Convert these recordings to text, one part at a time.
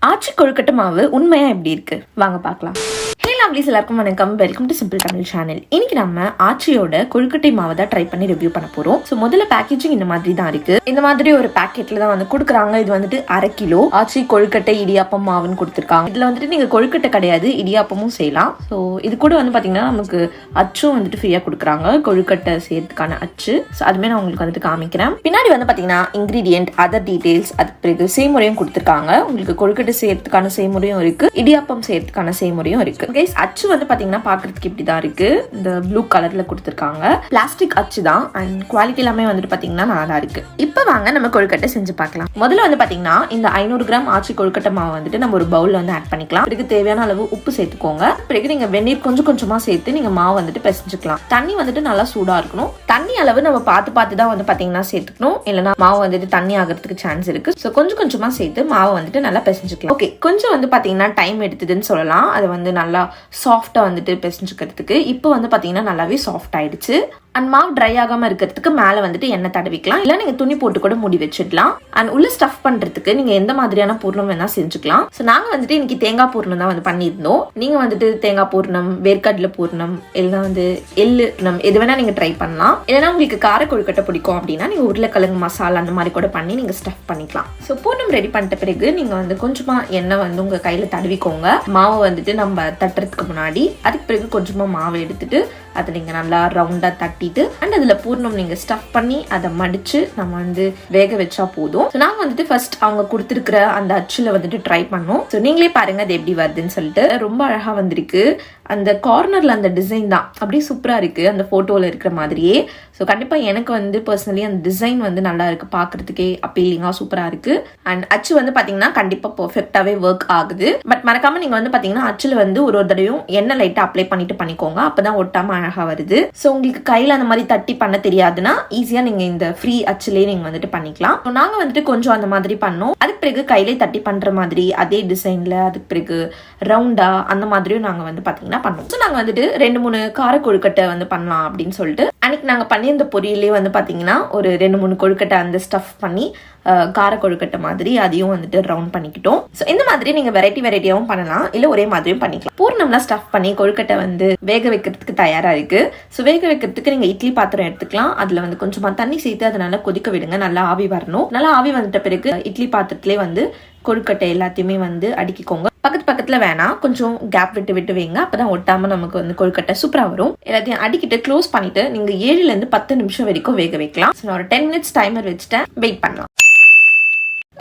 ஆச்சி கொழுக்கட்டை மாவு உண்மையா எப்படி இருக்கு வாங்க பார்க்கலாம். ஹே லவ்லீஸ், எல்லாருக்கும் வணக்கம். Welcome to simple Tamil channel. இன்னைக்கு நம்ம ஆச்சியோட கொழுக்கட்டை மாவை தான் ட்ரை பண்ணி ரிவ்யூ பண்ண போறோம். ஸோ முதல்ல பேக்கேஜிங் இந்த மாதிரி தான் இருக்கு. இந்த மாதிரி ஒரு பேக்கெட்ல தான் வந்து கொடுக்குறாங்க. இது வந்துட்டு 1/2 கிலோ ஆச்சி கொழுக்கட்டை இடியாப்பம் மாவுன்னு கொடுத்துருக்காங்க. இதுல வந்துட்டு நீங்க கொழுக்கட்டை கிடையாது, இடியாப்பமும் செய்யலாம். ஸோ இது கூட வந்து பாத்தீங்கன்னா நமக்கு அச்சும் வந்துட்டு ஃப்ரீயா கொடுக்குறாங்க, கொழுக்கட்டை செய்யறதுக்கான அச்சு. ஸோ அதுமே நான் உங்களுக்கு வந்துட்டு காமிக்கிறேன். பின்னாடி வந்து பாத்தீங்கன்னா இன்கிரீடியன்ட், அதர் டீடைல்ஸ், அதுக்கு பிறகு செய்முறையும் கொடுத்துருக்காங்க. உங்களுக்கு கொழுக்கட்டை செய்யறதுக்கான செய்முறையும் இருக்கு, இடியாப்பம் செய்யறதுக்கான செய்முறையும் இருக்கு. அச்சு வந்து பாத்தீங்கன்னா பாக்குறதுக்கு இப்படிதான் இருக்கு. இந்த ப்ளூ கலர்ல கொடுத்துருக்காங்க. பிளாஸ்டிக் அச்சு தான் அண்ட் குவாலிட்டி எல்லாமே வந்துட்டு பாத்தீங்கன்னா நல்லா இருக்கு. இப்ப வாங்க நம்ம கொழுக்கட்டை செஞ்சு பார்க்கலாம். முதல்ல வந்து பாத்தீங்கன்னா இந்த 500 கிராம் ஆச்சி கொழுக்கட்டை மாவு வந்துட்டு நம்ம ஒரு பவுல்ல வந்து ஆட் பண்ணிக்கலாம். பிறகு தேவையான அளவு உப்பு சேர்த்துக்கோங்க. பிறகு நீங்க வெந்நீர் கொஞ்சம் கொஞ்சமா சேர்த்து நீங்க மாவு வந்துட்டு பிசைஞ்சுக்கலாம். தண்ணி வந்துட்டு நல்லா சூடா இருக்கணும். தண்ணி அளவு நம்ம பார்த்து தான் வந்து பாத்தீங்கன்னா சேர்த்துக்கணும். இல்லைன்னா மாவு வந்துட்டு தண்ணி ஆகிறதுக்கு சான்ஸ் இருக்கு. ஸோ கொஞ்சம் கொஞ்சமா சேர்த்து மாவு வந்துட்டு நல்லா பிசைஞ்சுக்கலாம். ஓகே, கொஞ்சம் வந்து பாத்தீங்கன்னா டைம் எடுத்ததுன்னு சொல்லலாம். அது வந்து நல்லா சாஃப்டா வந்துட்டு பிசைஞ்சுக்கிறதுக்கு. இப்போ வந்து பாத்தீங்கன்னா நல்லாவே சாஃப்ட் ஆயிடுச்சு. அண்ட் மாவு ட்ரை ஆகாம இருக்கிறதுக்கு மேல வந்துட்டு எண்ணெய் தடவிக்கலாம். இல்ல நீங்க துணி போட்டு கூட மூடி வச்சிடலாம். அண்ட் உள்ள ஸ்டஃப் பண்றதுக்கு நீங்க எந்த மாதிரியான பூர்ணம் வேணா செஞ்சுக்கலாம். ஸோ நாங்க வந்துட்டு இன்னைக்கு தேங்காய் பூர்ணம் தான் வந்து பண்ணியிருந்தோம். நீங்க வந்துட்டு தேங்காய் பூர்ணம், வேர்க்கடலை பூர்ணம், இல்லைன்னா வந்து எள்ளு பூர்ணம், எது வேணா நீங்க ட்ரை பண்ணலாம். இல்லைன்னா உங்களுக்கு கார கொழுக்கட்டை பிடிக்கும் அப்படின்னா நீங்க உருளைக்கிழங்கு மசாலா அந்த மாதிரி கூட பண்ணி நீங்க ஸ்டஃப் பண்ணிக்கலாம். ஸோ பூர்ணம் ரெடி பண்ணிட்ட பிறகு நீங்க வந்து கொஞ்சமா எண்ணெய் வந்து உங்க கையில தடவிக்கோங்க. மாவை வந்துட்டு நம்ம தட்டுறதுக்கு முன்னாடி. அதுக்கு பிறகு கொஞ்சமா மாவை எடுத்துட்டு அதை நீங்க நல்லா ரவுண்டா தட்டிட்டு அண்ட் அதுல பூர்ணம் நீங்க ஸ்டஃப் பண்ணி அதை மடிச்சு நம்ம வந்து வேக வச்சா போதும். நாங்க வந்துட்டு ஃபர்ஸ்ட் அவங்க கொடுத்துருக்கிற அந்த அச்சுல வந்துட்டு ட்ரை பண்ணோம். ஸோ நீங்களே பாருங்க அது எப்படி வருதுன்னு சொல்லிட்டு. ரொம்ப அழகா வந்திருக்கு. அந்த கார்னர்ல அந்த டிசைன் தான் அப்படியே சூப்பரா இருக்கு, அந்த போட்டோல இருக்கிற மாதிரியே. ஸோ கண்டிப்பா எனக்கு வந்து பர்சனலி அந்த டிசைன் வந்து நல்லா இருக்கு, பாக்குறதுக்கே அப்பீலிங்கா சூப்பரா இருக்கு. அண்ட் அச்சு வந்து பாத்தீங்கன்னா கண்டிப்பா பெர்ஃபெக்டாவே ஒர்க் ஆகுது. பட் மறக்காம நீங்க வந்து பாத்தீங்கன்னா அச்சுல வந்து ஒரு தடவையும் எண்ணெய் லைட்டா அப்ளை பண்ணிட்டு பண்ணிக்கோங்க. அப்பதான் ஒட்டாம அழகா வருது. ஸோ உங்களுக்கு கையில அந்த மாதிரி தட்டி பண்ண தெரியாதுன்னா ஈஸியா நீங்க இந்த ஃப்ரீ அச்சுலேயே நீங்க வந்துட்டு பண்ணிக்கலாம். நாங்க வந்துட்டு கொஞ்சம் அந்த மாதிரி பண்ணோம். அதுக்கு பிறகு கையிலே தட்டி பண்ற மாதிரி அதே டிசைன்ல, அதுக்கு பிறகு ரவுண்டா அந்த மாதிரியும் நாங்க வந்து பாத்தீங்கன்னா பண்ணுவோம். ஸோ நாங்க வந்துட்டு 2-3 கார கொழுக்கட்டை வந்து பண்ணலாம் அப்படின்னு சொல்லிட்டு அன்னைக்கு நாங்க பண்ணியிருந்த பொரியலே வந்து பாத்தீங்கன்னா ஒரு 2-3 கொழுக்கட்டை அந்த ஸ்டஃப் பண்ணி கார கொழுக்கட்டை மாதிரி அதையும் வந்துட்டு ரவுண்ட் பண்ணிக்கிட்டோம். ஸோ இந்த மாதிரி நீங்க வெரைட்டியாவும் பண்ணலாம், இல்ல ஒரே மாதிரியும் பண்ணிக்கலாம். பூர்ணம்லாம் ஸ்டஃப் பண்ணி கொழுக்கட்டை வந்து வேக வைக்கிறதுக்கு தயாரா இருக்கு. ஸோ வேக வைக்கிறதுக்கு நீங்க இட்லி பாத்திரம் எடுத்துக்கலாம். அதுல வந்து கொஞ்சமா தண்ணி சேர்த்து அதை நல்லா கொதிக்க விடுங்க. நல்லா ஆவி வரணும். நல்லா ஆவி வந்துட்ட பிறகு இட்லி பாத்திரத்திலே வந்து கொழுக்கட்டை எல்லாத்தையுமே வந்து அடுக்கிக்கோங்க. பக்கத்துல வேணாம், கொஞ்சம் கேப் விட்டு வைங்க. அப்பதான் ஒட்டாம நமக்கு வந்து கொழுக்கட்டை சூப்பரா வரும். எல்லாத்தையும் அடிக்கிட்டு க்ளோஸ் பண்ணிட்டு நீங்க 7 to 10 நிமிஷம் வரைக்கும் வேக வைக்கலாம். நான் ஒரு 10 minutes டைமர் வச்சுட்டேன், வெயிட் பண்ணலாம்.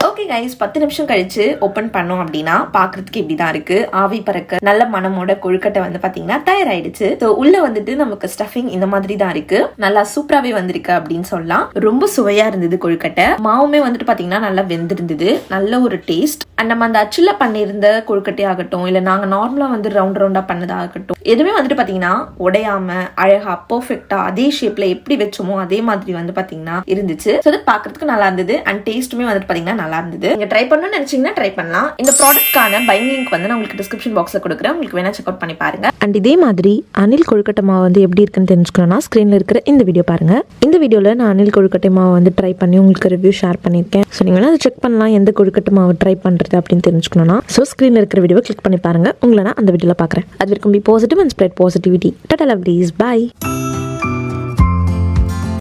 ஓகே கைஸ், 10 நிமிஷம் கழிச்சு ஓபன் பண்ணோம் அப்படின்னா பாக்குறதுக்கு இப்படிதான் இருக்கு. ஆவி பறக்க நல்ல மனமோட கொழுக்கட்டை வந்து பாத்தீங்கன்னா தயாராயிடுச்சு. ஸோ உள்ள வந்துட்டு நமக்கு ஸ்டஃபிங் இந்த மாதிரி தான் இருக்கு. நல்லா சூப்பராவே வந்திருக்கு அப்படின்னு சொல்லலாம். ரொம்ப சுவையா இருந்தது கொழுக்கட்டை. மாவுமே வந்துட்டு பாத்தீங்கன்னா நல்லா வெந்திருந்தது. நல்ல ஒரு டேஸ்ட். அண்ட் நம்ம அந்த அச்சுல பண்ணிருந்த கொழுக்கட்டை ஆகட்டும், இல்ல நாங்க நார்மலா வந்து ரவுண்டா பண்ணதாகட்டும், எதுவுமே வந்துட்டு பாத்தீங்கன்னா உடையாம அழகா பெர்ஃபெக்டா அதே ஷேப்ல எப்படி வச்சோமோ அதே மாதிரி வந்து பாத்தீங்கன்னா இருந்துச்சு. ஸோ அது பாக்குறதுக்கு நல்லா இருந்தது. அண்ட் டேஸ்ட்டுமே வந்துட்டு பாத்தீங்கன்னா நல்லா இருந்தது. நீங்க ட்ரை பண்ணணும்னு நினைச்சீங்கன்னா ட்ரை பண்ணலாம். இந்த ப்ராடக்ட்கான பையிங் லிங்க் வந்து நான் உங்களுக்கு டிஸ்கிரிப்ஷன் பாக்ஸ்ல கொடுக்குறேன். உங்களுக்கு வேணா செக் அவுட் பண்ணி பாருங்க. அண்ட் இதே மாதிரி அணில் கொழுக்கட்டை மாவு வந்து எப்படி இருக்குன்னு தெரிஞ்சுக்கணும்னா ஸ்கிரீன்ல இருக்கிற இந்த வீடியோ பாருங்க. இந்த வீடியோல நான் அணில் கொழுக்கட்டை மாவு வந்து ட்ரை பண்ணி உங்களுக்கு ரிவ்யூ ஷேர் பண்ணியிருக்கேன். ஸோ நீங்க வேணா அதை செக் பண்ணலாம், எந்த கொழுக்கட்டை மாவு ட்ரை பண்றது அப்படின்னு தெரிஞ்சுக்கணும்னா. ஸோ ஸ்கிரீன்ல இருக்கிற வீடியோவை கிளிக் பண்ணி பாருங்க. உங்களை நான் அந்த வீடியோல பாக்குறேன். அது வரைக்கும் be positive and spread positivity. Tata lovelies, by.